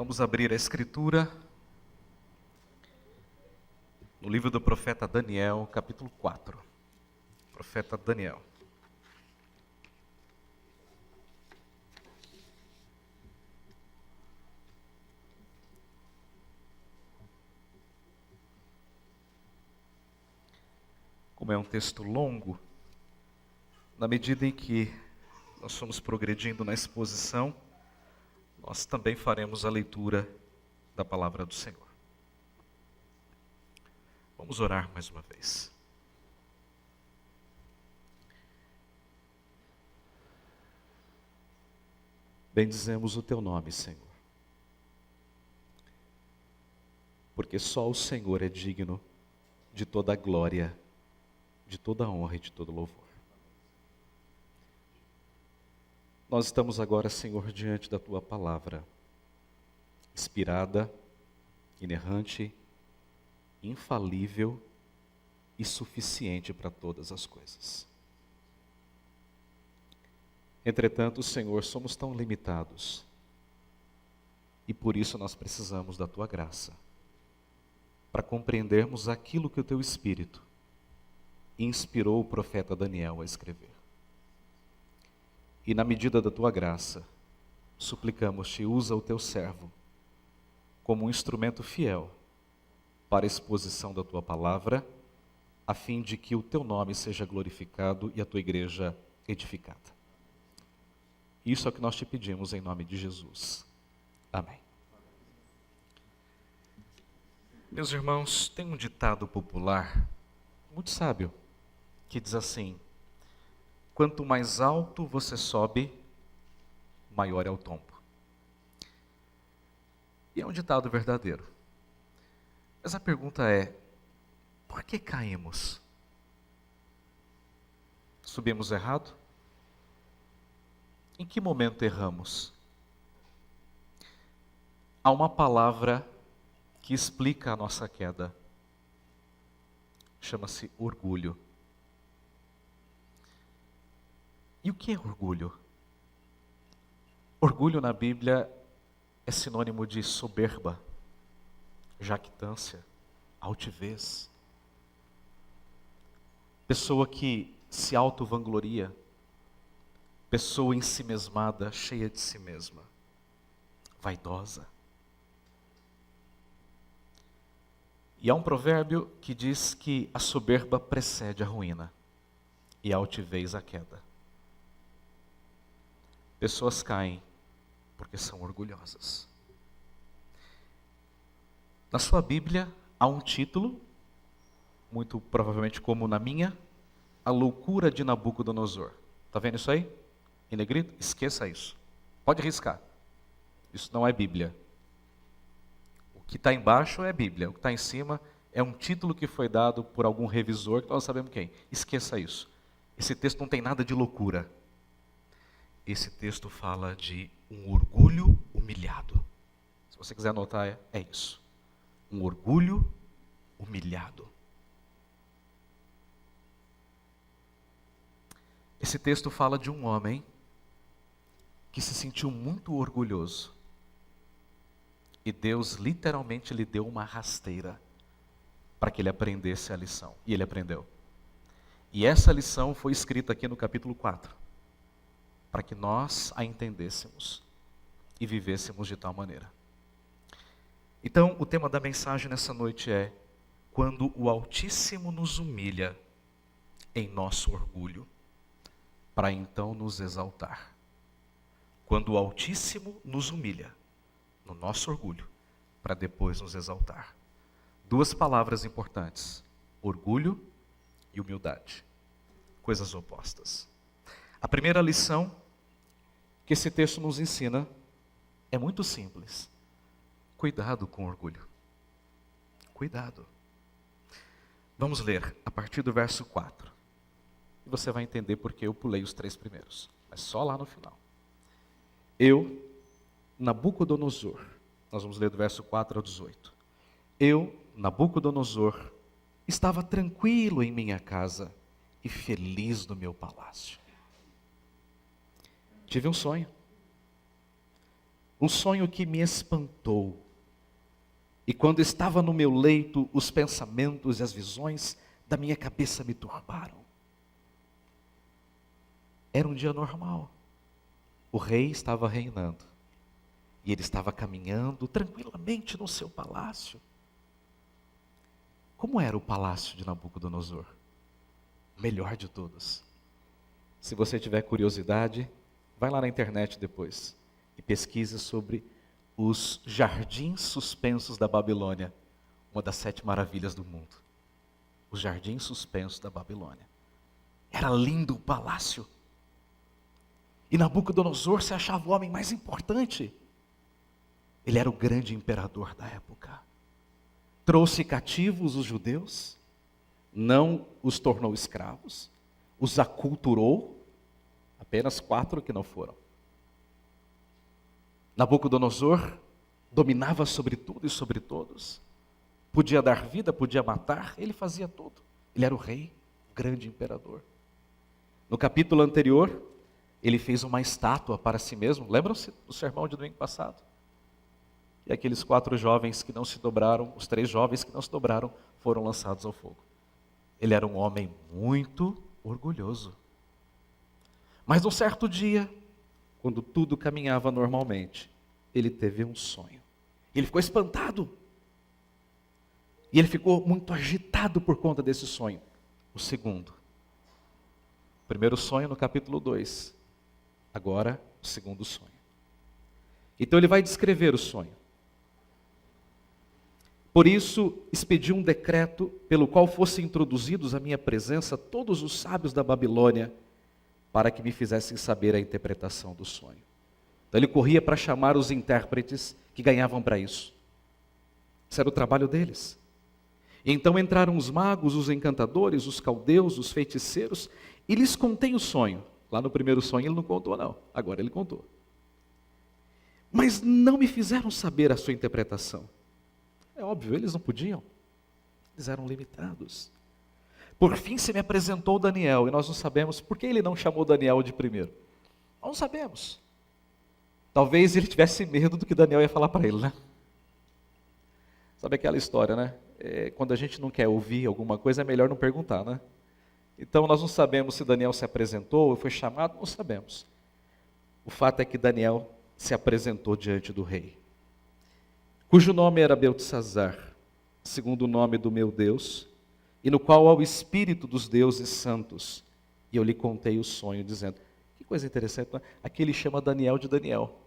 Vamos abrir a Escritura no livro do profeta Daniel, capítulo 4. Profeta Daniel. Como é um texto longo, na medida em que nós fomos progredindo na exposição, nós também faremos a leitura da palavra do Senhor. Vamos orar mais uma vez. Bendizemos o teu nome, Senhor, porque só o Senhor é digno de toda a glória, de toda a honra e de todo louvor. Nós estamos agora, Senhor, diante da tua palavra, inspirada, inerrante, infalível e suficiente para todas as coisas. Entretanto, Senhor, somos tão limitados e por isso nós precisamos da tua graça para compreendermos aquilo que o teu Espírito inspirou o profeta Daniel a escrever. E na medida da tua graça, suplicamos-te, usa o teu servo como um instrumento fiel para a exposição da tua palavra, a fim de que o teu nome seja glorificado e a tua igreja edificada. Isso é o que nós te pedimos em nome de Jesus. Amém. Meus irmãos, tem um ditado popular, muito sábio, que diz assim: quanto mais alto você sobe, maior é o tombo. E é um ditado verdadeiro. Mas a pergunta é, por que caímos? Subimos errado? Em que momento erramos? Há uma palavra que explica a nossa queda. Chama-se orgulho. E o que é orgulho? Orgulho na Bíblia é sinônimo de soberba, jactância, altivez. Pessoa que se auto-vangloria, pessoa ensimesmada, cheia de si mesma, vaidosa. E há um provérbio que diz que a soberba precede a ruína e a altivez a queda. Pessoas caem porque são orgulhosas. Na sua Bíblia há um título, muito provavelmente como na minha, A Loucura de Nabucodonosor. Está vendo isso aí? Em negrito? Esqueça isso. Pode riscar. Isso não é Bíblia. O que está embaixo é Bíblia. O que está em cima é um título que foi dado por algum revisor, que nós sabemos quem. Esqueça isso. Esse texto não tem nada de loucura. Esse texto fala de um orgulho humilhado. Se você quiser anotar, é isso. Um orgulho humilhado. Esse texto fala de um homem que se sentiu muito orgulhoso. E Deus literalmente lhe deu uma rasteira para que ele aprendesse a lição. E ele aprendeu. E essa lição foi escrita aqui no capítulo 4. Para que nós a entendêssemos e vivêssemos de tal maneira. Então, o tema da mensagem nessa noite é: quando o Altíssimo nos humilha em nosso orgulho, para então nos exaltar. Quando o Altíssimo nos humilha no nosso orgulho, para depois nos exaltar. Duas palavras importantes: orgulho e humildade. Coisas opostas. A primeira lição que esse texto nos ensina é muito simples. Cuidado com o orgulho. Cuidado. Vamos ler a partir do verso 4. E você vai entender porque eu pulei os 3 primeiros. Mas só lá no final. Eu, Nabucodonosor, nós vamos ler do verso 4 ao 18. Eu, Nabucodonosor, estava tranquilo em minha casa e feliz no meu palácio. Tive um sonho. um sonho que me espantou. E quando estava no meu leito, os pensamentos e as visões da minha cabeça me turbaram. Era um dia normal. O rei estava reinando. E ele estava caminhando tranquilamente no seu palácio. Como era o palácio de Nabucodonosor? O melhor de todos. Se você tiver curiosidade, vai lá na internet depois e pesquise sobre os jardins suspensos da Babilônia, uma das 7 maravilhas do mundo. Os jardins suspensos da Babilônia. Era lindo o palácio. E Nabucodonosor se achava o homem mais importante. Ele era o grande imperador da época. Trouxe cativos os judeus, não os tornou escravos, os aculturou, apenas 4 que não foram. Nabucodonosor dominava sobre tudo e sobre todos. Podia dar vida, podia matar, ele fazia tudo. Ele era o rei, o grande imperador. No capítulo anterior, ele fez uma estátua para si mesmo. Lembram-se do sermão de domingo passado? E aqueles 4 jovens que não se dobraram, os 3 jovens que não se dobraram, foram lançados ao fogo. Ele era um homem muito orgulhoso. Mas num certo dia, quando tudo caminhava normalmente, ele teve um sonho. Ele ficou espantado. E ele ficou muito agitado por conta desse sonho. O segundo. O primeiro sonho no capítulo 2. Agora, o segundo sonho. Então ele vai descrever o sonho. Por isso, expedi um decreto pelo qual fossem introduzidos à minha presença todos os sábios da Babilônia, para que me fizessem saber a interpretação do sonho. Então ele corria para chamar os intérpretes que ganhavam para isso. Esse era o trabalho deles. E então entraram os magos, os encantadores, os caldeus, os feiticeiros, e lhes contei o sonho. Lá no primeiro sonho ele não contou não, agora ele contou. Mas não me fizeram saber a sua interpretação. É óbvio, eles não podiam. Eles eram limitados. Por fim se me apresentou Daniel, e nós não sabemos por que ele não chamou Daniel de primeiro. Nós não sabemos. Talvez ele tivesse medo do que Daniel ia falar para ele, né? Sabe aquela história, né? Quando a gente não quer ouvir alguma coisa, é melhor não perguntar, né? Então nós não sabemos se Daniel se apresentou ou foi chamado, não sabemos. O fato é que Daniel se apresentou diante do rei, cujo nome era Beltesazar, segundo o nome do meu Deus, e no qual há o espírito dos deuses santos. E eu lhe contei o sonho, dizendo, que coisa interessante, né? Aqui ele chama Daniel de Daniel.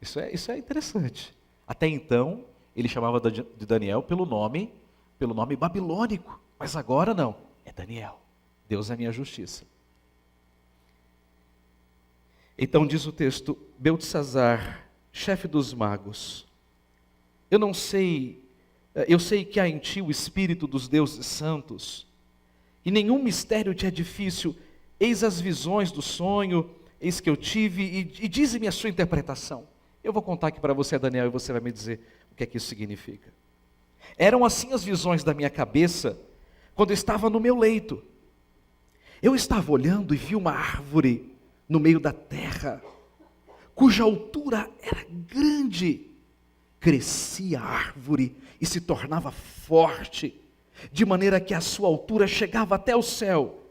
Isso é interessante. Até então, ele chamava de Daniel pelo nome babilônico, mas agora não, é Daniel. Deus é a minha justiça. Então diz o texto, Beltesazar, chefe dos magos, eu sei que há em ti o espírito dos deuses santos, e nenhum mistério te é difícil. Eis as visões do sonho, eis que eu tive, e dize-me a sua interpretação. Eu vou contar aqui para você, Daniel, e você vai me dizer o que é que isso significa. Eram assim as visões da minha cabeça, quando eu estava no meu leito. Eu estava olhando e vi uma árvore no meio da terra, cuja altura era grande. Crescia a árvore e se tornava forte, de maneira que a sua altura chegava até o céu,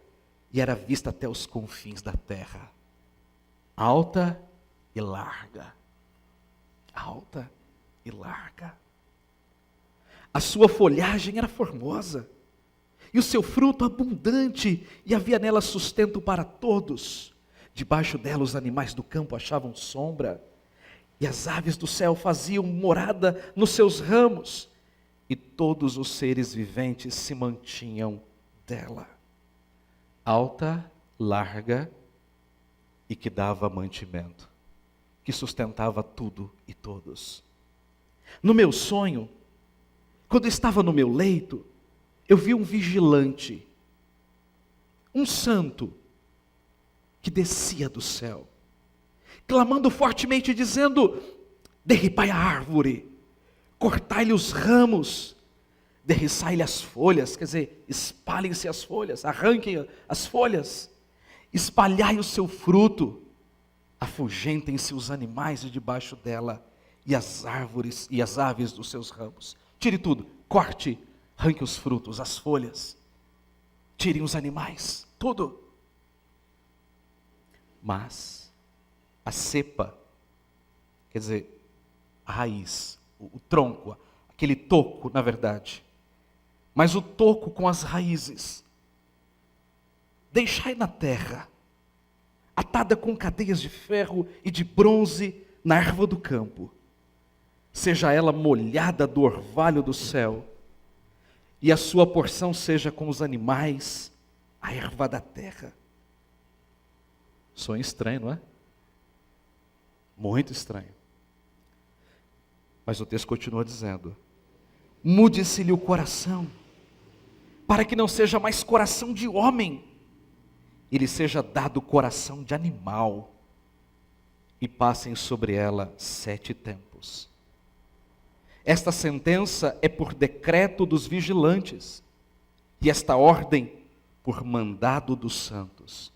e era vista até os confins da terra. Alta e larga. Alta e larga. A sua folhagem era formosa, e o seu fruto abundante, e havia nela sustento para todos. Debaixo dela os animais do campo achavam sombra, e as aves do céu faziam morada nos seus ramos, e todos os seres viventes se mantinham dela. Alta, larga, e que dava mantimento, que sustentava tudo e todos. No meu sonho, quando eu estava no meu leito, eu vi um vigilante, um santo, que descia do céu, clamando fortemente, dizendo, derribai a árvore, cortai-lhe os ramos, derriçai-lhe as folhas, quer dizer, espalhem-se as folhas, arranquem as folhas, espalhai o seu fruto, Afugentem-se os animais de debaixo dela, e as árvores e as aves dos seus ramos. Tire tudo, corte, arranque os frutos, as folhas. Tirem os animais, tudo. Mas a cepa, quer dizer, a raiz, o tronco, aquele toco, na verdade, mas o toco com as raízes, deixai na terra, atada com cadeias de ferro e de bronze na erva do campo, seja ela molhada do orvalho do céu, e a sua porção seja com os animais, a erva da terra. Sonho estranho, não é? Muito estranho. Mas o texto continua dizendo: mude-se-lhe o coração, para que não seja mais coração de homem, e lhe seja dado coração de animal, e passem sobre ela 7 tempos. Esta sentença é por decreto dos vigilantes, e esta ordem por mandado dos santos,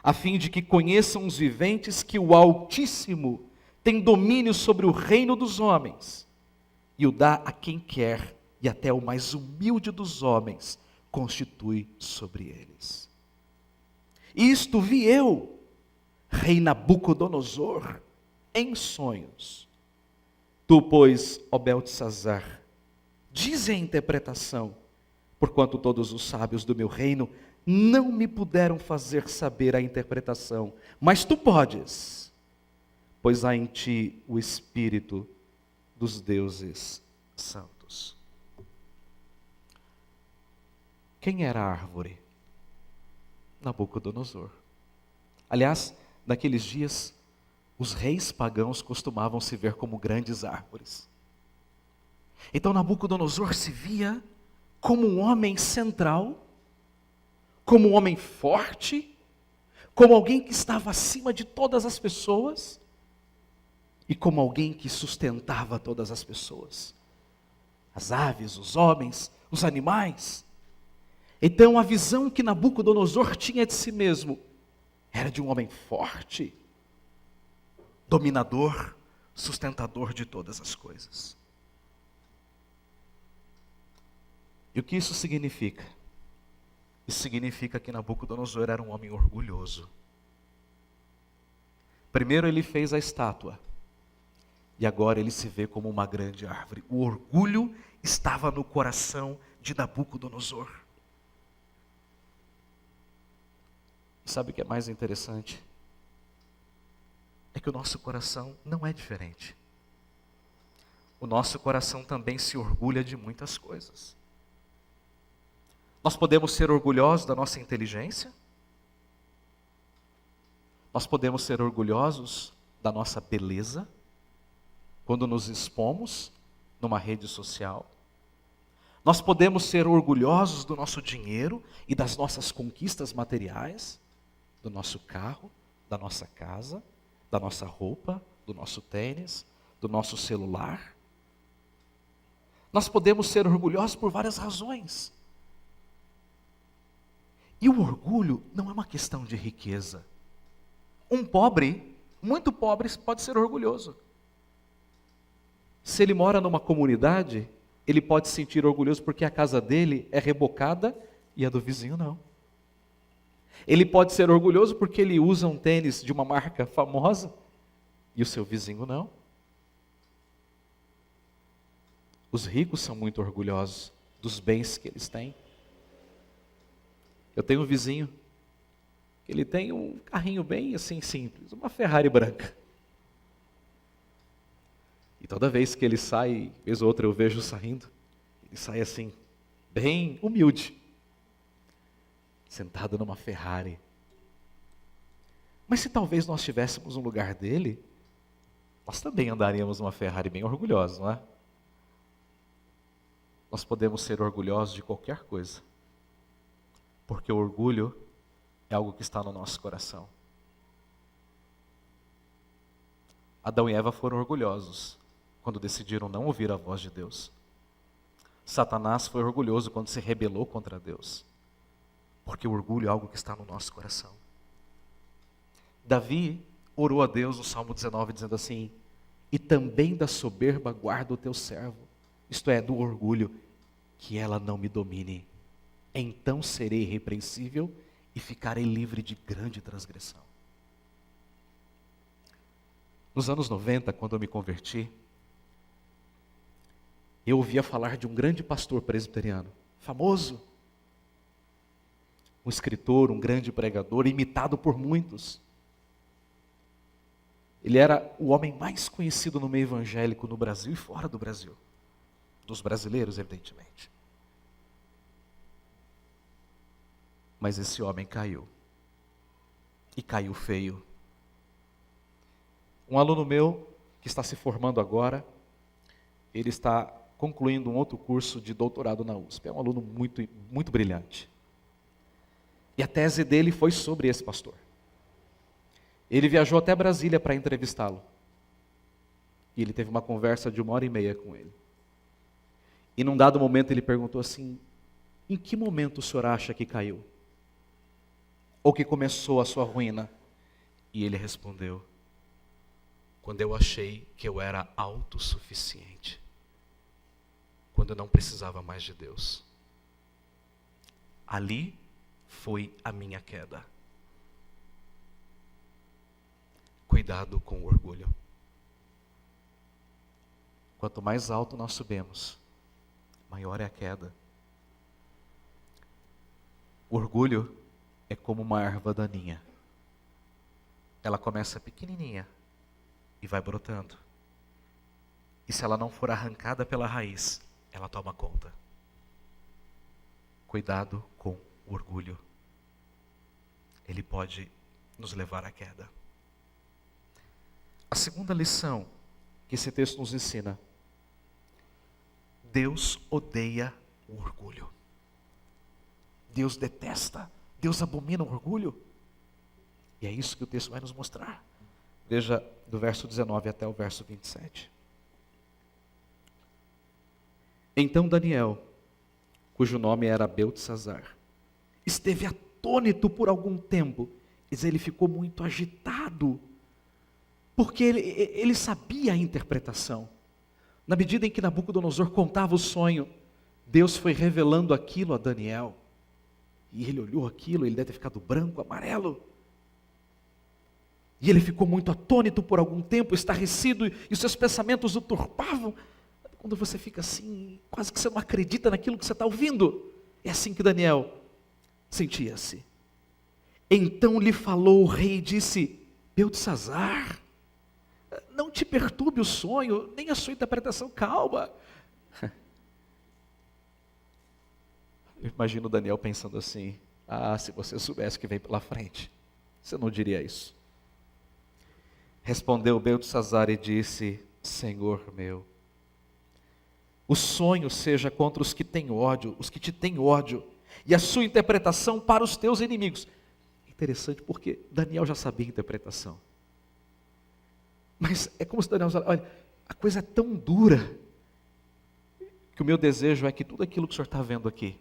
a fim de que conheçam os viventes que o Altíssimo tem domínio sobre o reino dos homens, e o dá a quem quer, e até o mais humilde dos homens constitui sobre eles. Isto vi eu, rei Nabucodonosor, em sonhos. Tu, pois, ó Beltesazar, dize a interpretação, porquanto todos os sábios do meu reino não me puderam fazer saber a interpretação, mas tu podes, pois há em ti o Espírito dos deuses santos. Quem era a árvore? Nabucodonosor. Aliás, naqueles dias, os reis pagãos costumavam se ver como grandes árvores. Então Nabucodonosor se via como um homem central, como um homem forte, como alguém que estava acima de todas as pessoas, e como alguém que sustentava todas as pessoas. As aves, os homens, os animais. Então a visão que Nabucodonosor tinha de si mesmo era de um homem forte, dominador, sustentador de todas as coisas. E o que isso significa? Isso significa que Nabucodonosor era um homem orgulhoso. Primeiro ele fez a estátua, e agora ele se vê como uma grande árvore. O orgulho estava no coração de Nabucodonosor. E sabe o que é mais interessante? É que o nosso coração não é diferente. O nosso coração também se orgulha de muitas coisas. Nós podemos ser orgulhosos da nossa inteligência. Nós podemos ser orgulhosos da nossa beleza, quando nos expomos numa rede social. Nós podemos ser orgulhosos do nosso dinheiro e das nossas conquistas materiais, do nosso carro, da nossa casa, da nossa roupa, do nosso tênis, do nosso celular. Nós podemos ser orgulhosos por várias razões. E o orgulho não é uma questão de riqueza. Um pobre, muito pobre, pode ser orgulhoso. Se ele mora numa comunidade, ele pode se sentir orgulhoso porque a casa dele é rebocada e a do vizinho não. Ele pode ser orgulhoso porque ele usa um tênis de uma marca famosa e o seu vizinho não. Os ricos são muito orgulhosos dos bens que eles têm. Eu tenho um vizinho, ele tem um carrinho bem assim simples, uma Ferrari branca. E toda vez que ele sai, vez ou outra eu vejo saindo, ele sai assim, bem humilde, sentado numa Ferrari. Mas se talvez nós estivéssemos no lugar dele, nós também andaríamos numa Ferrari bem orgulhosos, não é? Nós podemos ser orgulhosos de qualquer coisa, porque o orgulho é algo que está no nosso coração. Adão e Eva foram orgulhosos quando decidiram não ouvir a voz de Deus. Satanás foi orgulhoso quando se rebelou contra Deus, porque o orgulho é algo que está no nosso coração. Davi, orou a Deus no Salmo 19, dizendo assim: e também da soberba guarda o teu servo, isto é, do orgulho, que ela não me domine. Então serei irrepreensível e ficarei livre de grande transgressão. Nos anos 90, quando eu me converti, eu ouvia falar de um grande pastor presbiteriano, famoso, um escritor, um grande pregador, imitado por muitos. Ele era o homem mais conhecido no meio evangélico no Brasil e fora do Brasil. Dos brasileiros, evidentemente. Mas esse homem caiu. E caiu feio. Um aluno meu, que está se formando agora, ele está concluindo um outro curso de doutorado na USP. É um aluno muito, muito brilhante. E a tese dele foi sobre esse pastor. Ele viajou até Brasília para entrevistá-lo. E ele teve uma conversa de 1h30 com ele. E num dado momento ele perguntou assim: em que momento o senhor acha que caiu? Ou que começou a sua ruína? E ele respondeu: quando eu achei que eu era autossuficiente. Quando eu não precisava mais de Deus. Ali foi a minha queda. Cuidado com o orgulho. Quanto mais alto nós subimos, maior é a queda. O orgulho é como uma erva daninha. Ela começa pequenininha e vai brotando. E se ela não for arrancada pela raiz, ela toma conta. Cuidado com o orgulho. Ele pode nos levar à queda. A segunda lição que esse texto nos ensina: Deus odeia o orgulho. Deus detesta, Deus abomina o orgulho. E é isso que o texto vai nos mostrar. Veja do verso 19 até o verso 27. Então Daniel, cujo nome era Beltesazar, esteve atônito por algum tempo, mas ele ficou muito agitado, porque ele sabia a interpretação. Na medida em que Nabucodonosor contava o sonho, Deus foi revelando aquilo a Daniel. E ele olhou aquilo, ele deve ter ficado branco, amarelo. E ele ficou muito atônito por algum tempo, estarrecido, e os seus pensamentos o turbavam. Quando você fica assim, quase que você não acredita naquilo que você está ouvindo. É assim que Daniel sentia-se. Então lhe falou o rei e disse: Beltesazar, não te perturbe o sonho, nem a sua interpretação, calma. Eu imagino Daniel pensando assim: se você soubesse o que vem pela frente, você não diria isso. Respondeu Beltesazar e disse: Senhor meu, o sonho seja contra os que têm ódio, os que te têm ódio, e a sua interpretação para os teus inimigos. Interessante porque Daniel já sabia a interpretação. Mas é como se Daniel falasse: olha, a coisa é tão dura, que o meu desejo é que tudo aquilo que o senhor está vendo aqui,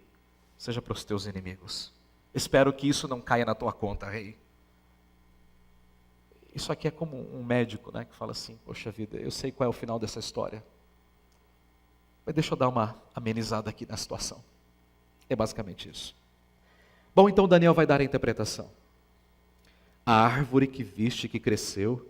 seja para os teus inimigos. Espero que isso não caia na tua conta, rei. Isso aqui é como um médico, né, que fala assim: poxa vida, eu sei qual é o final dessa história, mas deixa eu dar uma amenizada aqui na situação. É basicamente isso. Bom, então Daniel vai dar a interpretação. A árvore que viste que cresceu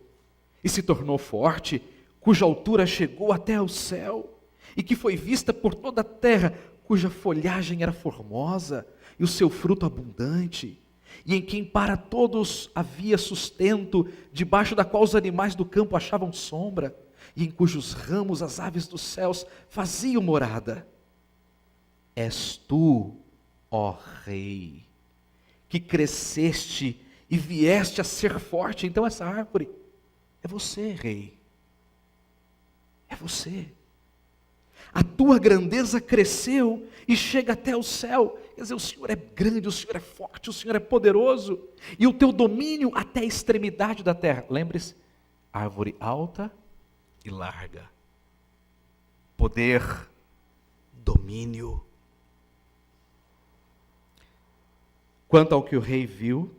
e se tornou forte, cuja altura chegou até ao céu, e que foi vista por toda a terra, cuja folhagem era formosa e o seu fruto abundante, e em quem para todos havia sustento, debaixo da qual os animais do campo achavam sombra, e em cujos ramos as aves dos céus faziam morada. És tu, ó Rei, que cresceste e vieste a ser forte. Então essa árvore é você, Rei. É você. A tua grandeza cresceu e chega até o céu. Quer dizer, o Senhor é grande, o Senhor é forte, o Senhor é poderoso. E o teu domínio até a extremidade da terra. Lembre-se, árvore alta e larga. Poder, domínio. Quanto ao que o rei viu,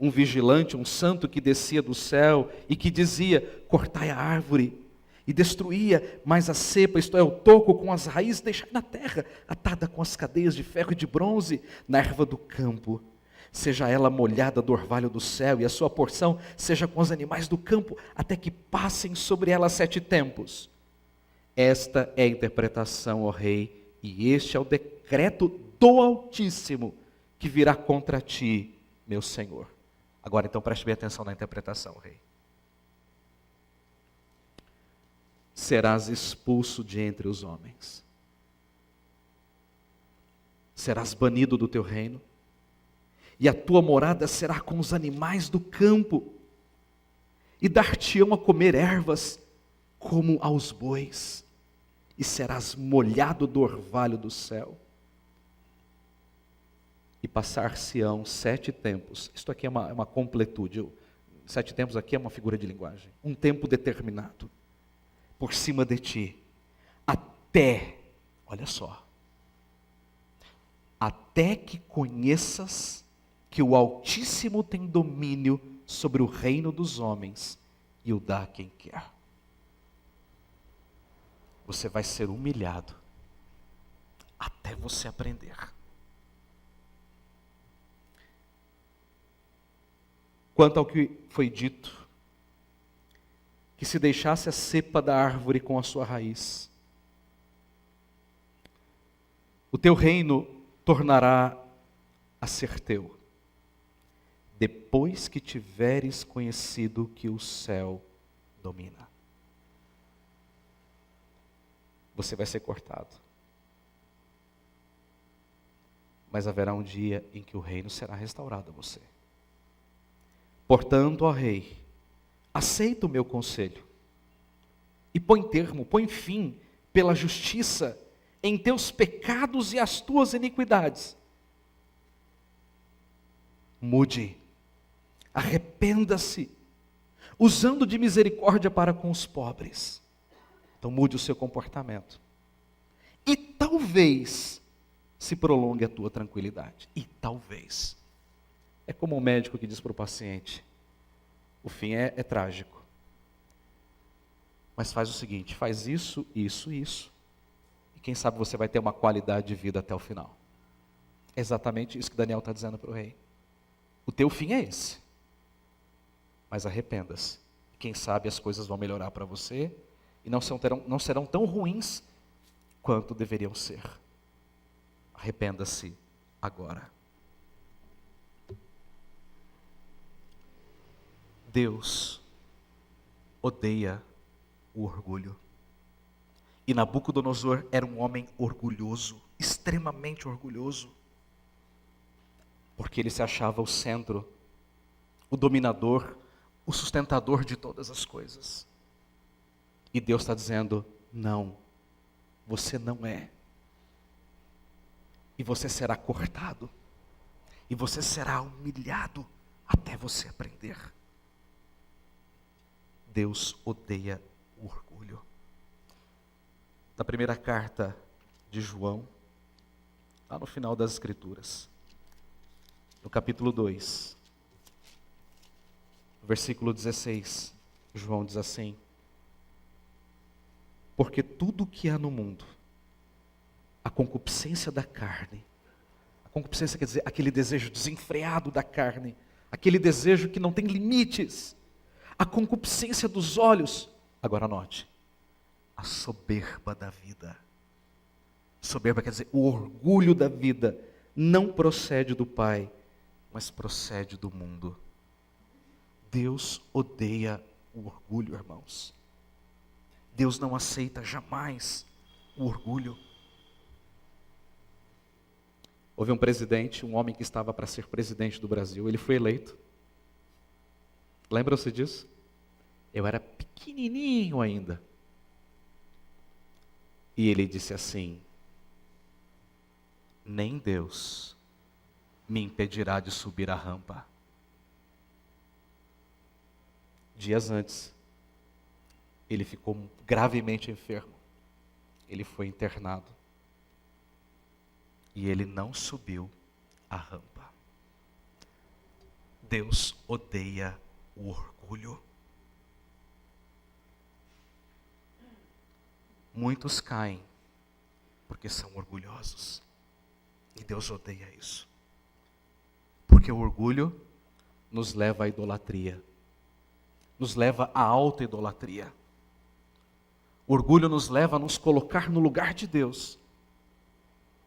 um vigilante, um santo que descia do céu e que dizia: cortai a árvore, e destruía mais a cepa, isto é, o toco com as raízes, deixai na terra, atada com as cadeias de ferro e de bronze, na erva do campo. Seja ela molhada do orvalho do céu, e a sua porção seja com os animais do campo, até que passem sobre ela 7 tempos. Esta é a interpretação, ó rei, e este é o decreto do Altíssimo, que virá contra ti, meu Senhor. Agora então preste bem atenção na interpretação, rei. Serás expulso de entre os homens. Serás banido do teu reino. E a tua morada será com os animais do campo. E dar-te-ão a comer ervas como aos bois. E serás molhado do orvalho do céu. E passar-se-ão 7 tempos. Isto aqui é uma completude. 7 tempos aqui é uma figura de linguagem. Um tempo determinado. Por cima de ti. Até, olha só. Até que conheças que o Altíssimo tem domínio sobre o reino dos homens e o dá a quem quer. Você vai ser humilhado até você aprender. Quanto ao que foi dito, que se deixasse a cepa da árvore com a sua raiz, o teu reino tornará a ser teu, depois que tiveres conhecido que o céu domina. Você vai ser cortado. Mas haverá um dia em que o reino será restaurado a você. Portanto, ó rei, aceita o meu conselho e põe termo, põe fim pela justiça em teus pecados e as tuas iniquidades. Mude, arrependa-se, usando de misericórdia para com os pobres. Então mude o seu comportamento. E talvez se prolongue a tua tranquilidade. E talvez. É como um médico que diz para o paciente: o fim é trágico. Mas faz o seguinte, faz isso, isso, isso. E quem sabe você vai ter uma qualidade de vida até o final. É exatamente isso que Daniel está dizendo para o rei. O teu fim é esse. Mas arrependa-se. Quem sabe as coisas vão melhorar para você e não serão tão ruins quanto deveriam ser. Arrependa-se agora. Deus odeia o orgulho. E Nabucodonosor era um homem orgulhoso, extremamente orgulhoso. Porque ele se achava o centro, o dominador, o sustentador de todas as coisas. E Deus está dizendo: não, você não é. E você será cortado. E você será humilhado até você aprender. Deus odeia o orgulho. Na primeira carta de João, lá no final das Escrituras, no capítulo 2, versículo 16, João diz assim: porque tudo que há no mundo, a concupiscência da carne, a concupiscência quer dizer aquele desejo desenfreado da carne, aquele desejo que não tem limites, a concupiscência dos olhos, agora anote, a soberba da vida. Soberba quer dizer o orgulho da vida, não procede do Pai, mas procede do mundo. Deus odeia o orgulho, irmãos. Deus não aceita jamais o orgulho. Houve um presidente, um homem que estava para ser presidente do Brasil, ele foi eleito. Lembram-se disso? Eu era pequenininho ainda. E ele disse assim: nem Deus me impedirá de subir a rampa. Dias antes, ele ficou gravemente enfermo. Ele foi internado. E ele não subiu a rampa. Deus odeia o orgulho. Muitos caem porque são orgulhosos. E Deus odeia isso. Porque o orgulho nos leva à idolatria. Nos leva à auto-idolatria. O orgulho nos leva a nos colocar no lugar de Deus.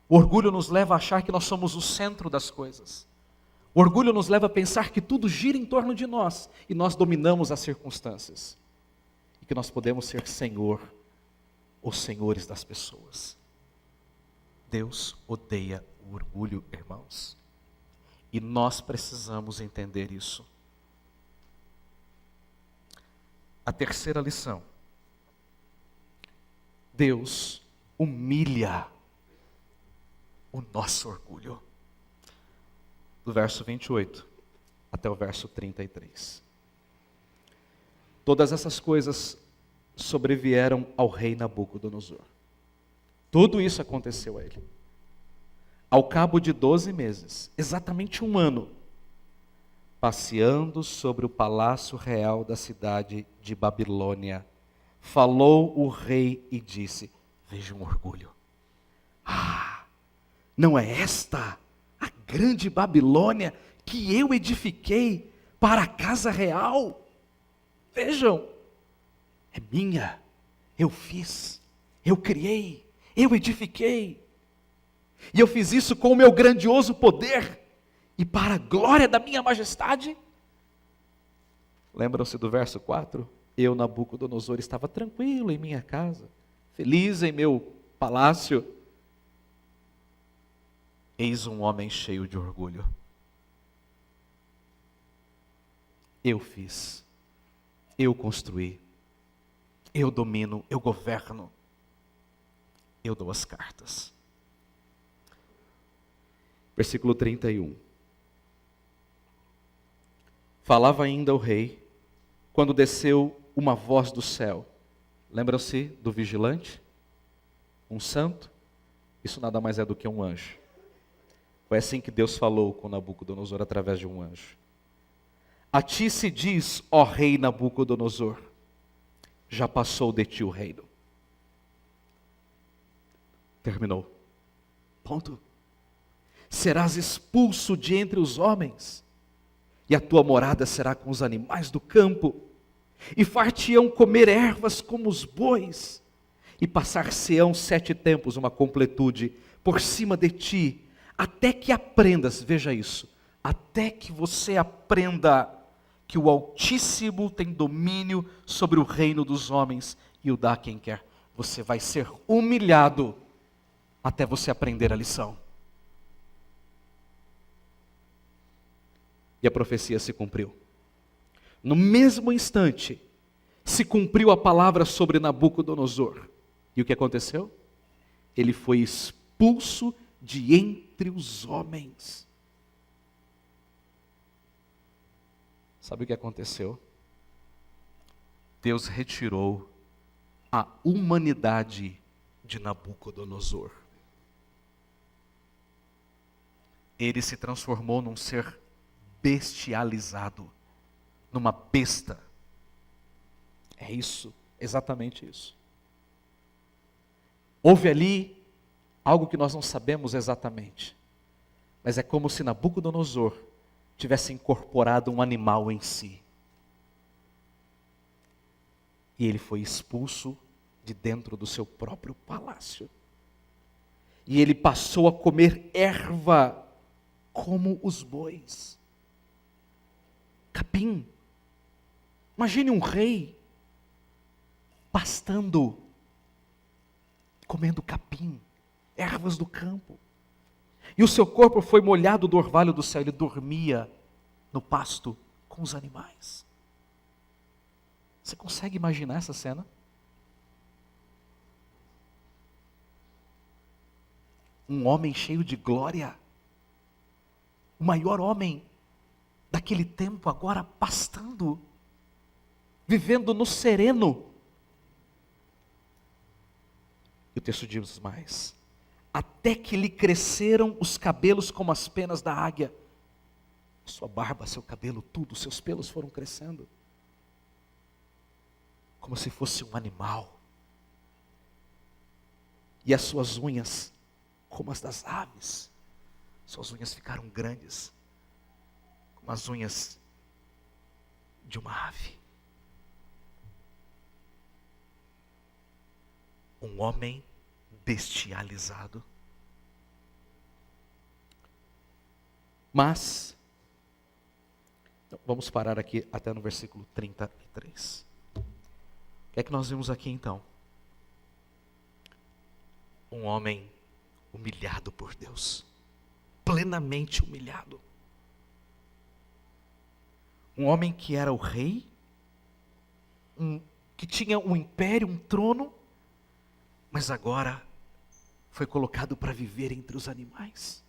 O orgulho nos leva a achar que nós somos o centro das coisas. O orgulho nos leva a pensar que tudo gira em torno de nós e nós dominamos as circunstâncias. E que nós podemos ser Senhor ou senhores das pessoas. Deus odeia o orgulho, irmãos. E nós precisamos entender isso. A terceira lição. Deus humilha o nosso orgulho. Do verso 28 até o verso 33. Todas essas coisas sobrevieram ao rei Nabucodonosor. Tudo isso aconteceu a ele. Ao cabo de 12 meses, exatamente um ano, passeando sobre o palácio real da cidade de Babilônia, falou o rei e disse: veja um orgulho. Não é esta a grande Babilônia que eu edifiquei para a casa real? Vejam, é minha, eu fiz, eu criei, eu edifiquei. E eu fiz isso com o meu grandioso poder e para a glória da minha majestade. Lembram-se do verso 4? Eu, Nabucodonosor, estava tranquilo em minha casa, feliz em meu palácio. Eis um homem cheio de orgulho. Eu fiz, eu construí, eu domino, eu governo, eu dou as cartas. Versículo 31. Falava ainda o rei, quando desceu uma voz do céu. Lembram-se do vigilante? Um santo? Isso nada mais é do que um anjo. Foi assim que Deus falou com Nabucodonosor através de um anjo. A ti se diz, ó rei Nabucodonosor, já passou de ti o reino. Terminou. Ponto. Serás expulso de entre os homens, e a tua morada será com os animais do campo, e far-te-ão comer ervas como os bois, e passar-se-ão 7 tempos, uma completude, por cima de ti, até que aprendas, veja isso, até que você aprenda que o Altíssimo tem domínio sobre o reino dos homens, e o dá a quem quer. Você vai ser humilhado, até você aprender a lição. E a profecia se cumpriu. No mesmo instante, se cumpriu a palavra sobre Nabucodonosor. E o que aconteceu? Ele foi expulso de entre os homens. Sabe o que aconteceu? Deus retirou a humanidade de Nabucodonosor. Ele se transformou num ser bestializado, numa besta. É isso, exatamente isso. Houve ali algo que nós não sabemos exatamente, mas é como se Nabucodonosor tivesse incorporado um animal em si. E ele foi expulso de dentro do seu próprio palácio. E ele passou a comer erva como os bois. Capim. Imagine um rei pastando, comendo capim, ervas do campo. E o seu corpo foi molhado do orvalho do céu. Ele dormia no pasto com os animais. Você consegue imaginar essa cena? Um homem cheio de glória. O maior homem daquele tempo agora pastando, vivendo no sereno. E o texto diz mais: até que lhe cresceram os cabelos como as penas da águia. Sua barba, seu cabelo, tudo, seus pelos foram crescendo. Como se fosse um animal. E as suas unhas, como as das aves. Suas unhas ficaram grandes, como as unhas de uma ave. Um homem bestializado. Mas, vamos parar aqui até no versículo 33. O que é que nós vimos aqui então? Um homem humilhado por Deus. Plenamente humilhado. Um homem que era o rei, que tinha um império, um trono, mas agora foi colocado para viver entre os animais,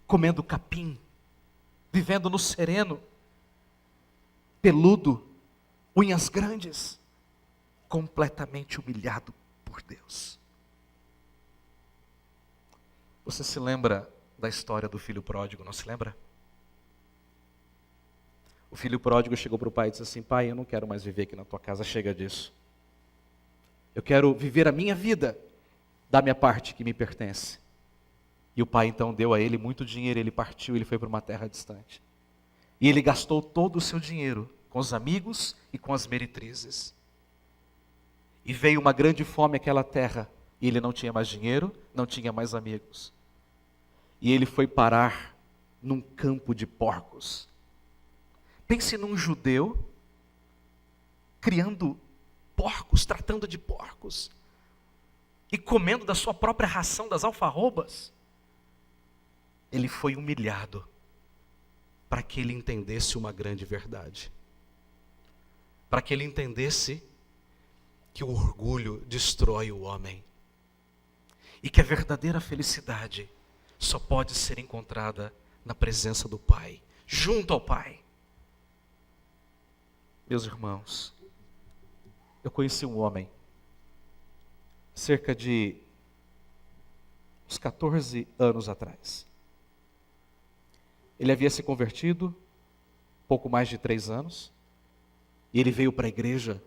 comendo capim, vivendo no sereno, peludo, unhas grandes, completamente humilhado por Deus. Você se lembra da história do filho pródigo, não se lembra? O filho pródigo chegou para o pai e disse assim: pai, eu não quero mais viver aqui na tua casa, chega disso. Eu quero viver a minha vida, da minha parte que me pertence. E o pai então deu a ele muito dinheiro, ele partiu, ele foi para uma terra distante. E ele gastou todo o seu dinheiro com os amigos e com as meretrizes. E veio uma grande fome àquela terra, e ele não tinha mais dinheiro, não tinha mais amigos. E ele foi parar num campo de porcos. Pense num judeu criando porcos, tratando de porcos e comendo da sua própria ração das alfarrobas. Ele foi humilhado para que ele entendesse uma grande verdade. Para que ele entendesse que o orgulho destrói o homem e que a verdadeira felicidade só pode ser encontrada na presença do Pai, junto ao Pai. Meus irmãos, eu conheci um homem, cerca de uns 14 anos atrás. Ele havia se convertido, pouco mais de 3 anos, e ele veio para a igreja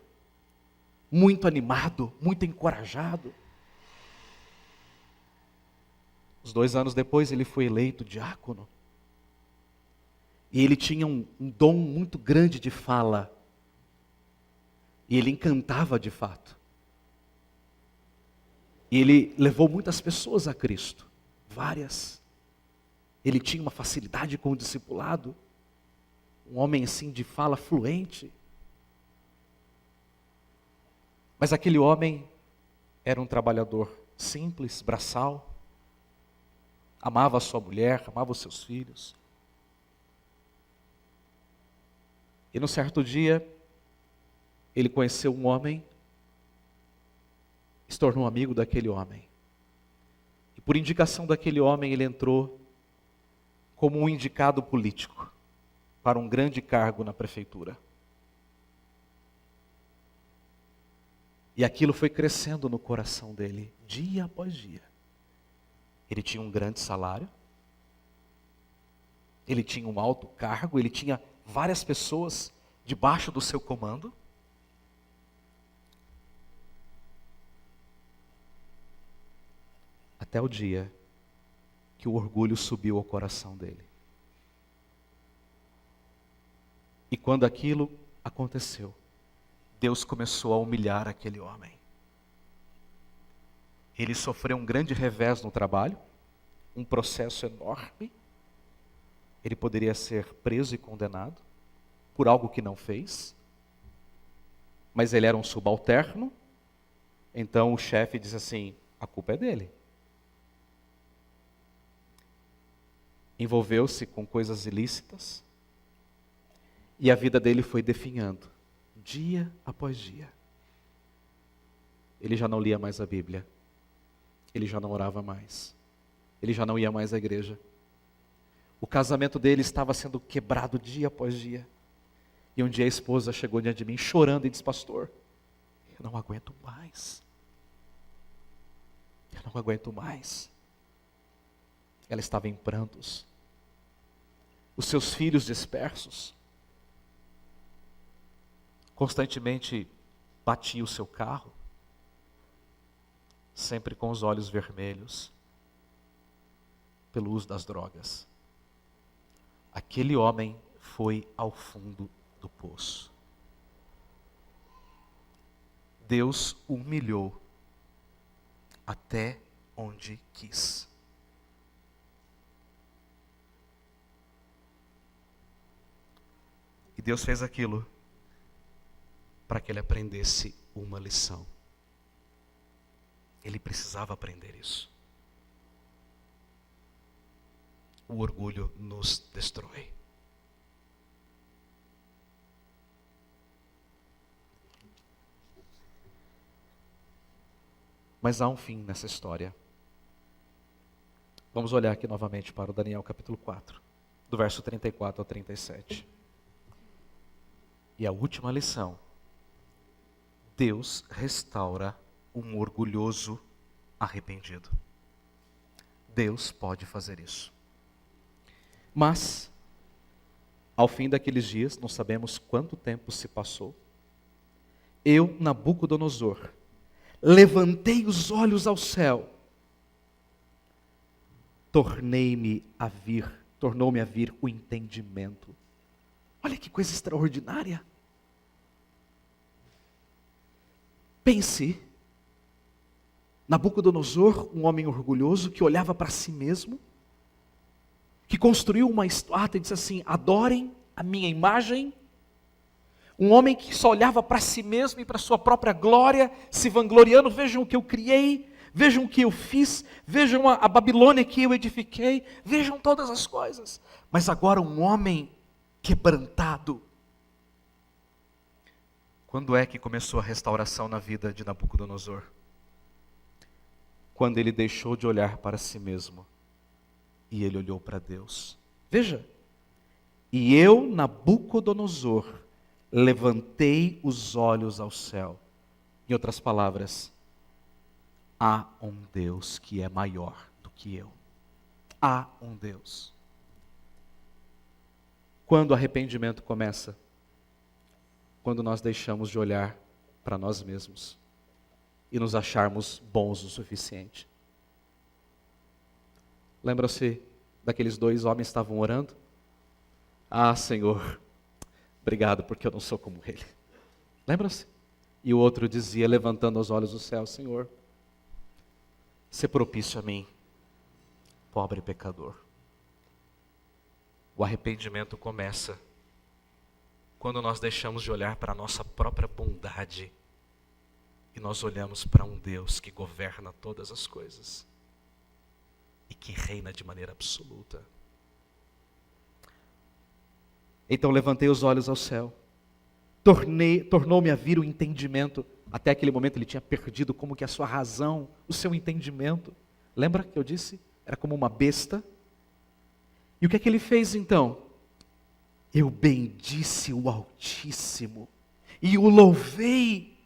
muito animado, muito encorajado. Uns 2 anos depois ele foi eleito diácono. E ele tinha um dom muito grande de fala. E ele encantava de fato. E ele levou muitas pessoas a Cristo, várias. Ele tinha uma facilidade com o discipulado, um homem assim de fala fluente. Mas aquele homem era um trabalhador simples, braçal, amava a sua mulher, amava os seus filhos. E num certo dia, ele conheceu um homem, se tornou amigo daquele homem. E por indicação daquele homem, ele entrou como um indicado político para um grande cargo na prefeitura. E aquilo foi crescendo no coração dele, dia após dia. Ele tinha um grande salário, ele tinha um alto cargo, ele tinha várias pessoas debaixo do seu comando. Até o dia que o orgulho subiu ao coração dele. E quando aquilo aconteceu, Deus começou a humilhar aquele homem. Ele sofreu um grande revés no trabalho, um processo enorme. Ele poderia ser preso e condenado por algo que não fez. Mas ele era um subalterno, então o chefe diz assim: a culpa é dele. Envolveu-se com coisas ilícitas e a vida dele foi definhando, dia após dia. Ele já não lia mais a Bíblia, ele já não orava mais, ele já não ia mais à igreja. O casamento dele estava sendo quebrado dia após dia. E um dia a esposa chegou diante de mim chorando e disse: pastor, eu não aguento mais. Eu não aguento mais. Ela estava em prantos. os seus filhos dispersos. Constantemente batia o seu carro, sempre com os olhos vermelhos, pelo uso das drogas. Aquele homem foi ao fundo do poço. Deus o humilhou até onde quis. E Deus fez aquilo para que ele aprendesse uma lição. Ele precisava aprender isso. O orgulho nos destrói. Mas há um fim nessa história. Vamos olhar aqui novamente para o Daniel capítulo 4, do verso 34 ao 37. E a última lição: Deus restaura um orgulhoso arrependido. Deus pode fazer isso. Mas, ao fim daqueles dias, não sabemos quanto tempo se passou, eu, Nabucodonosor, levantei os olhos ao céu, tornou-me a vir o entendimento. Olha que coisa extraordinária. Pense, Nabucodonosor, um homem orgulhoso que olhava para si mesmo, que construiu uma estátua e disse assim: adorem a minha imagem. Um homem que só olhava para si mesmo e para sua própria glória, se vangloriando: vejam o que eu criei, vejam o que eu fiz, vejam a Babilônia que eu edifiquei, vejam todas as coisas. Mas agora um homem quebrantado. Quando é que começou a restauração na vida de Nabucodonosor? Quando ele deixou de olhar para si mesmo e ele olhou para Deus. Veja, e eu, Nabucodonosor, levantei os olhos ao céu. Em outras palavras, há um Deus que é maior do que eu. Há um Deus. Quando o arrependimento começa? Quando nós deixamos de olhar para nós mesmos e nos acharmos bons o suficiente. Lembra-se daqueles dois homens que estavam orando? Ah, Senhor, obrigado porque eu não sou como ele. Lembra-se? E o outro dizia, levantando os olhos do céu: Senhor, sê propício a mim, pobre pecador. O arrependimento começa quando nós deixamos de olhar para a nossa própria bondade e nós olhamos para um Deus que governa todas as coisas e que reina de maneira absoluta. Então levantei os olhos ao céu, tornou-me a vir o entendimento. Até aquele momento ele tinha perdido como que a sua razão, o seu entendimento. Lembra que eu disse? Era como uma besta. E o que é que ele fez então? Eu bendisse o Altíssimo, e o louvei,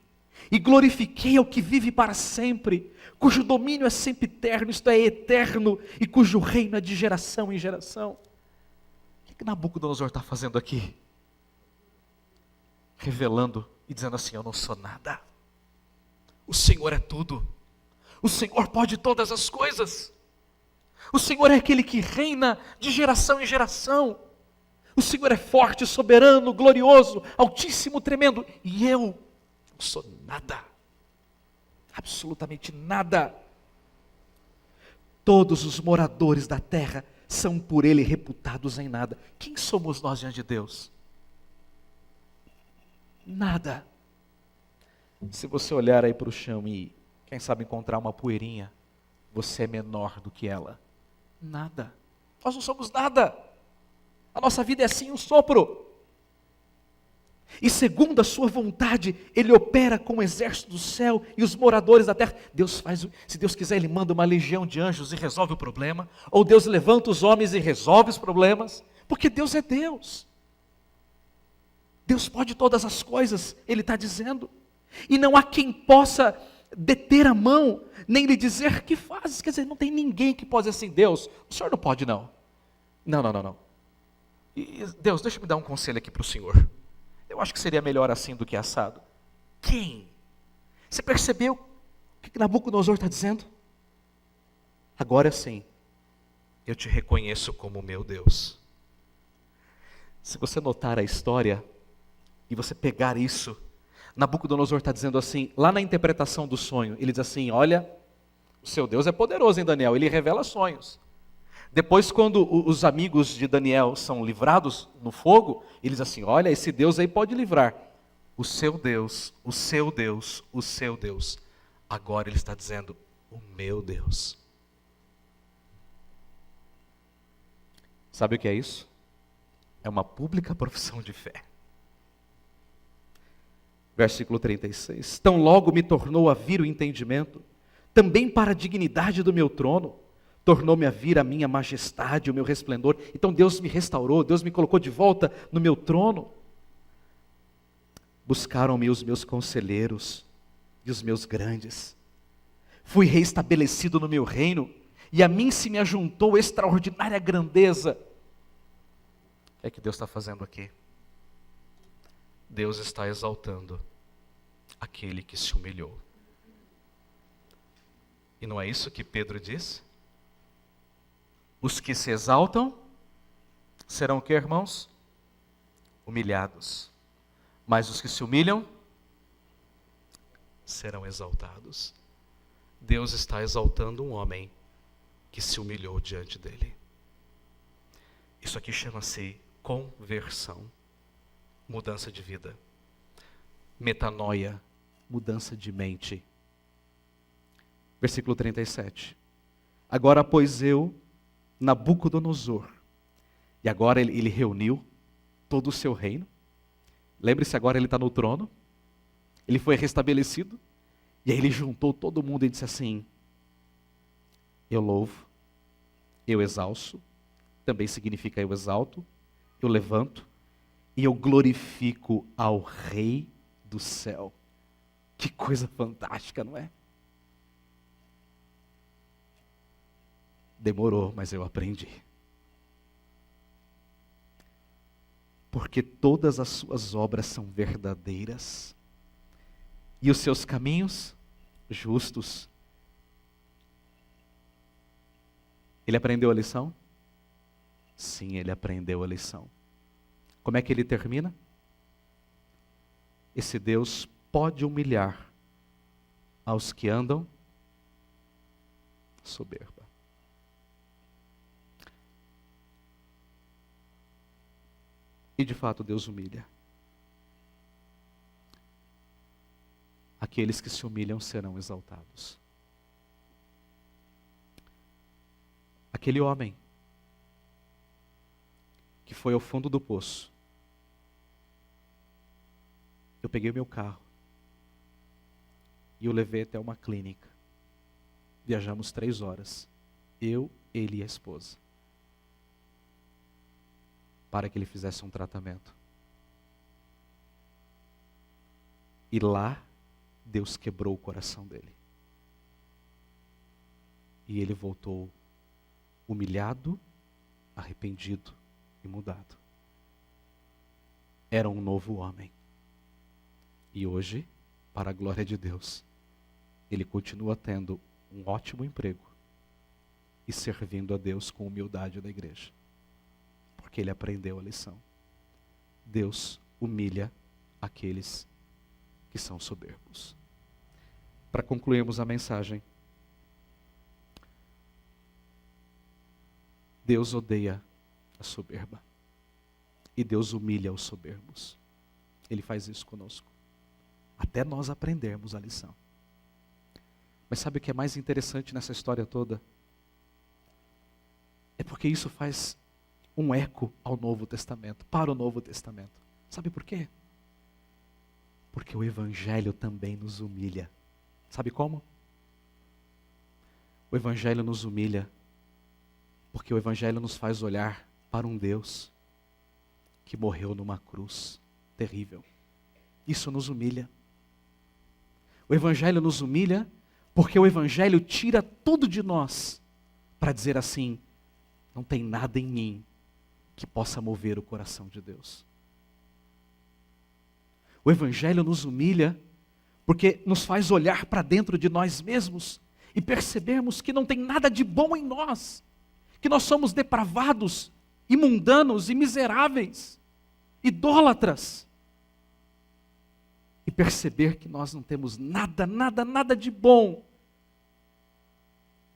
e glorifiquei ao que vive para sempre, cujo domínio é sempre eterno, isto é, eterno, e cujo reino é de geração em geração. O que Nabucodonosor está fazendo aqui? Revelando e dizendo assim: eu não sou nada, o Senhor é tudo, o Senhor pode todas as coisas, o Senhor é aquele que reina de geração em geração. O Senhor é forte, soberano, glorioso, altíssimo, tremendo. E eu não sou nada. Absolutamente nada. Todos os moradores da terra são por ele reputados em nada. Quem somos nós diante de Deus? Nada. Se você olhar aí para o chão e, quem sabe, encontrar uma poeirinha, você é menor do que ela. Nada. Nós não somos nada. A nossa vida é assim, um sopro. E segundo a sua vontade, Ele opera com o exército do céu e os moradores da terra. Deus faz, se Deus quiser, Ele manda uma legião de anjos e resolve o problema. Ou Deus levanta os homens e resolve os problemas. Porque Deus é Deus. Deus pode todas as coisas, Ele está dizendo. E não há quem possa deter a mão, nem lhe dizer que fazes. Quer dizer, não tem ninguém que pode dizer assim: Deus, o Senhor não pode não. Não. E Deus, deixa eu me dar um conselho aqui para o senhor. Eu acho que seria melhor assim do que assado. Quem? Você percebeu o que Nabucodonosor está dizendo? Agora sim, eu te reconheço como meu Deus. Se você notar a história e você pegar isso, Nabucodonosor está dizendo assim, lá na interpretação do sonho, ele diz assim, olha, o seu Deus é poderoso, hein, Daniel? Ele revela sonhos. Depois, quando os amigos de Daniel são livrados no fogo, eles dizem assim, olha, esse Deus aí pode livrar. O seu Deus, o seu Deus, o seu Deus. Agora ele está dizendo, o meu Deus. Sabe o que é isso? É uma pública profissão de fé. Versículo 36. Tão logo me tornou a vir o entendimento, também para a dignidade do meu trono, tornou-me a vir a minha majestade, o meu resplendor. Então Deus me restaurou, Deus me colocou de volta no meu trono. Buscaram-me os meus conselheiros e os meus grandes. Fui reestabelecido no meu reino, e a mim se me ajuntou extraordinária grandeza. O que é que Deus está fazendo aqui? Deus está exaltando aquele que se humilhou. E não é isso que Pedro diz? Os que se exaltam serão o que, irmãos? Humilhados. Mas os que se humilham serão exaltados. Deus está exaltando um homem que se humilhou diante dele. Isso aqui chama-se conversão, mudança de vida. Metanoia, mudança de mente. Versículo 37. Agora, pois eu, Nabucodonosor, e agora ele reuniu todo o seu reino. Lembre-se, agora ele está no trono, ele foi restabelecido, e aí ele juntou todo mundo e disse assim, eu louvo, eu exalço, também significa eu exalto, eu levanto, e eu glorifico ao Rei do céu. Que coisa fantástica, não é? Demorou, mas eu aprendi. Porque todas as suas obras são verdadeiras, e os seus caminhos justos. Ele aprendeu a lição? Sim, ele aprendeu a lição. Como é que ele termina? Esse Deus pode humilhar aos que andam soberba. E de fato Deus humilha. Aqueles que se humilham serão exaltados. Aquele homem que foi ao fundo do poço. Eu peguei o meu carro e o levei até uma clínica. Viajamos 3 horas. Eu, ele e a esposa. Para que ele fizesse um tratamento. E lá, Deus quebrou o coração dele. E ele voltou humilhado, arrependido e mudado. Era um novo homem. E hoje, para a glória de Deus, ele continua tendo um ótimo emprego e servindo a Deus com humildade na igreja. Porque ele aprendeu a lição. Deus humilha aqueles que são soberbos. Para concluirmos a mensagem, Deus odeia a soberba. E Deus humilha os soberbos. Ele faz isso conosco. Até nós aprendermos a lição. Mas sabe o que é mais interessante nessa história toda? É porque isso faz um eco ao Novo Testamento, para o Novo Testamento. Sabe por quê? Porque o Evangelho também nos humilha. Sabe como? O Evangelho nos humilha porque o Evangelho nos faz olhar para um Deus que morreu numa cruz terrível. Isso nos humilha. O Evangelho nos humilha porque o Evangelho tira tudo de nós para dizer assim, não tem nada em mim que possa mover o coração de Deus. O Evangelho nos humilha porque nos faz olhar para dentro de nós mesmos e percebermos que não tem nada de bom em nós, que nós somos depravados, imundanos e miseráveis, idólatras. E perceber que nós não temos nada, nada, nada de bom.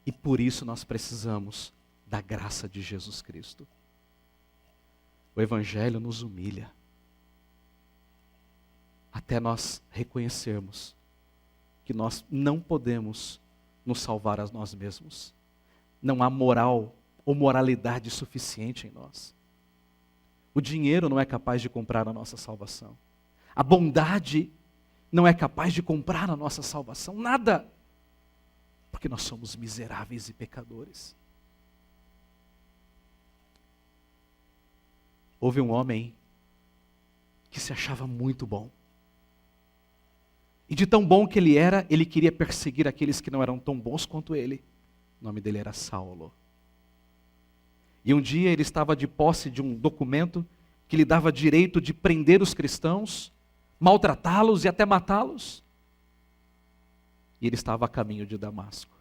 E por isso nós precisamos da graça de Jesus Cristo. O Evangelho nos humilha, até nós reconhecermos que nós não podemos nos salvar a nós mesmos. Não há moral ou moralidade suficiente em nós. O dinheiro não é capaz de comprar a nossa salvação. A bondade não é capaz de comprar a nossa salvação. Nada. Porque nós somos miseráveis e pecadores. Houve um homem que se achava muito bom. E de tão bom que ele era, ele queria perseguir aqueles que não eram tão bons quanto ele. O nome dele era Saulo. E um dia ele estava de posse de um documento que lhe dava direito de prender os cristãos, maltratá-los e até matá-los. E ele estava a caminho de Damasco.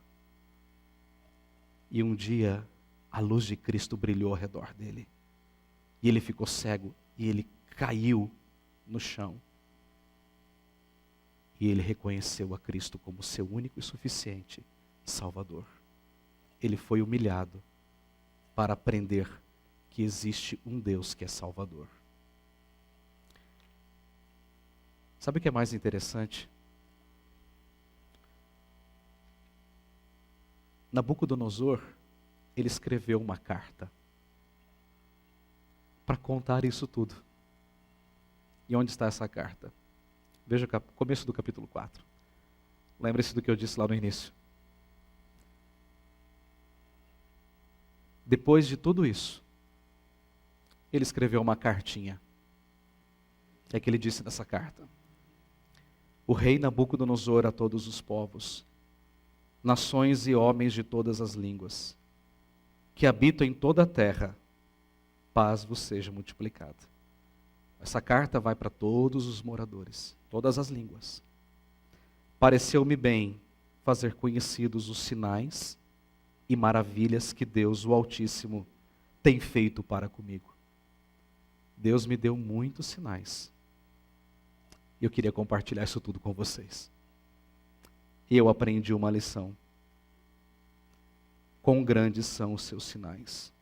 E um dia a luz de Cristo brilhou ao redor dele. E ele ficou cego e ele caiu no chão. E ele reconheceu a Cristo como seu único e suficiente Salvador. Ele foi humilhado para aprender que existe um Deus que é Salvador. Sabe o que é mais interessante? Nabucodonosor, ele escreveu uma carta para contar isso tudo. E onde está essa carta? Veja o começo do capítulo 4. Lembre-se do que eu disse lá no início. Depois de tudo isso, ele escreveu uma cartinha. O que é que ele disse nessa carta? O rei Nabucodonosor a todos os povos, nações e homens de todas as línguas, que habitam em toda a terra, paz vos seja multiplicada. Essa carta vai para todos os moradores, todas as línguas. Pareceu-me bem fazer conhecidos os sinais e maravilhas que Deus, o Altíssimo, tem feito para comigo. Deus me deu muitos sinais. E eu queria compartilhar isso tudo com vocês. E eu aprendi uma lição. Quão grandes são os seus sinais.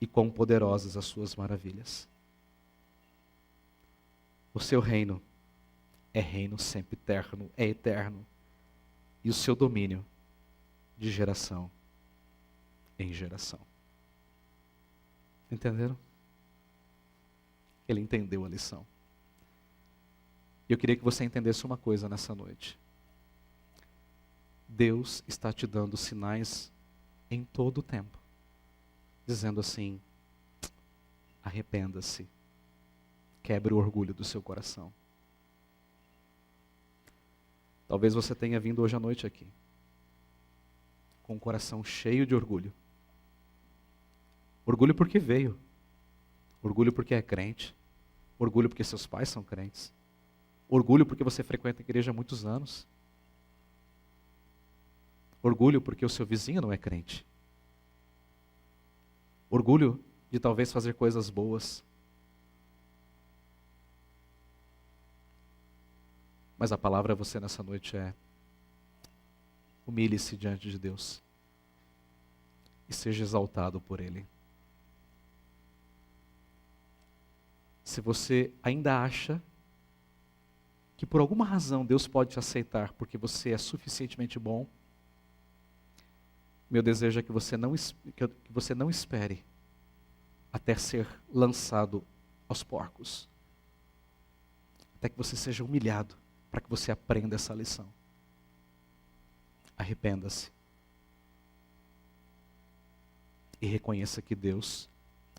E quão poderosas as suas maravilhas. O seu reino é reino sempre eterno, é eterno. E o seu domínio de geração em geração. Entenderam? Ele entendeu a lição. E eu queria que você entendesse uma coisa nessa noite. Deus está te dando sinais em todo o tempo. Dizendo assim, arrependa-se. Quebre o orgulho do seu coração. Talvez você tenha vindo hoje à noite aqui com o coração cheio de orgulho. Orgulho porque veio. Orgulho porque é crente. Orgulho porque seus pais são crentes. Orgulho porque você frequenta a igreja há muitos anos. Orgulho porque o seu vizinho não é crente. Orgulho de talvez fazer coisas boas. Mas a palavra a você nessa noite é: humilhe-se diante de Deus e seja exaltado por Ele. Se você ainda acha que por alguma razão Deus pode te aceitar porque você é suficientemente bom, meu desejo é que você não espere até ser lançado aos porcos. Até que você seja humilhado, para que você aprenda essa lição. Arrependa-se. E reconheça que Deus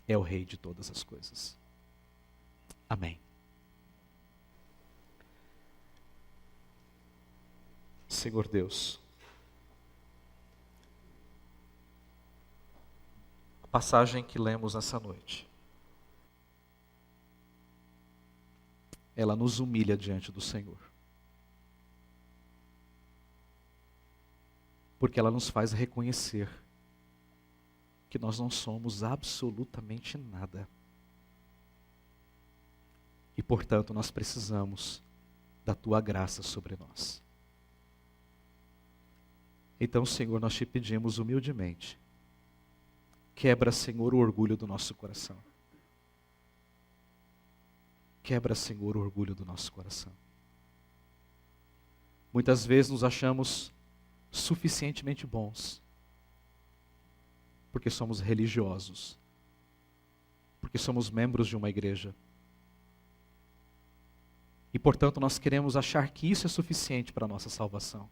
é o Rei de todas as coisas. Amém. Senhor Deus, a passagem que lemos nessa noite, ela nos humilha diante do Senhor. Porque ela nos faz reconhecer que nós não somos absolutamente nada. E, portanto, nós precisamos da Tua graça sobre nós. Então, Senhor, nós te pedimos humildemente, quebra, Senhor, o orgulho do nosso coração. Quebra, Senhor, o orgulho do nosso coração. Muitas vezes nos achamos suficientemente bons, porque somos religiosos, porque somos membros de uma igreja. E, portanto, nós queremos achar que isso é suficiente para a nossa salvação.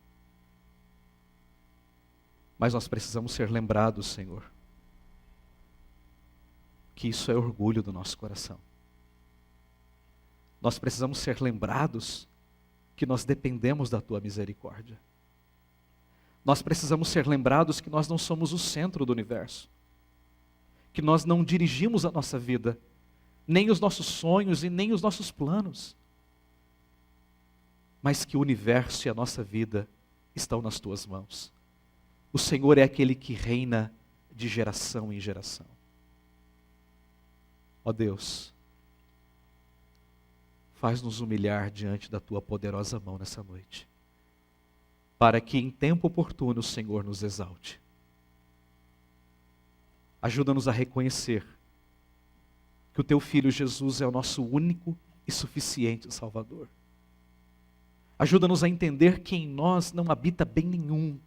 Mas nós precisamos ser lembrados, Senhor, que isso é orgulho do nosso coração. Nós precisamos ser lembrados que nós dependemos da Tua misericórdia. Nós precisamos ser lembrados que nós não somos o centro do universo, que nós não dirigimos a nossa vida, nem os nossos sonhos e nem os nossos planos, mas que o universo e a nossa vida estão nas Tuas mãos. O Senhor é aquele que reina de geração em geração. Ó Deus, faz-nos humilhar diante da Tua poderosa mão nessa noite, para que em tempo oportuno o Senhor nos exalte. Ajuda-nos a reconhecer que o Teu Filho Jesus é o nosso único e suficiente Salvador. Ajuda-nos a entender que em nós não habita bem nenhum.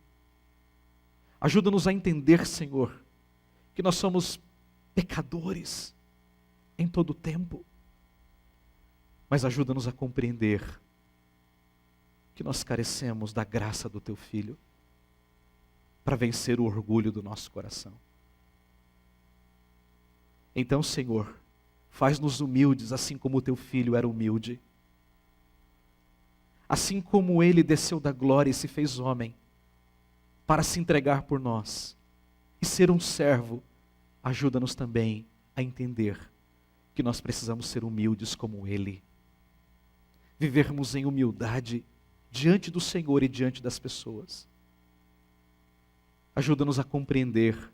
Ajuda-nos a entender, Senhor, que nós somos pecadores em todo o tempo. Mas ajuda-nos a compreender que nós carecemos da graça do Teu Filho para vencer o orgulho do nosso coração. Então, Senhor, faz-nos humildes assim como o Teu Filho era humilde. Assim como Ele desceu da glória e se fez homem, para se entregar por nós e ser um servo, ajuda-nos também a entender que nós precisamos ser humildes como Ele. Vivermos em humildade diante do Senhor e diante das pessoas. Ajuda-nos a compreender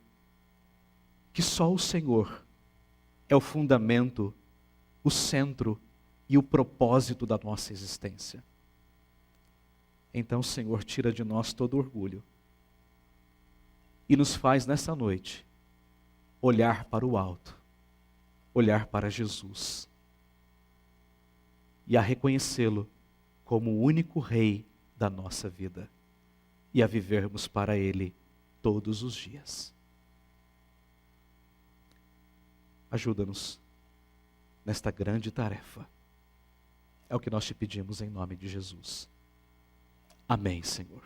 que só o Senhor é o fundamento, o centro e o propósito da nossa existência. Então, Senhor, tira de nós todo orgulho e nos faz nessa noite olhar para o alto, olhar para Jesus e a reconhecê-lo como o único Rei da nossa vida e a vivermos para Ele todos os dias. Ajuda-nos nesta grande tarefa. É o que nós te pedimos em nome de Jesus. Amém, Senhor.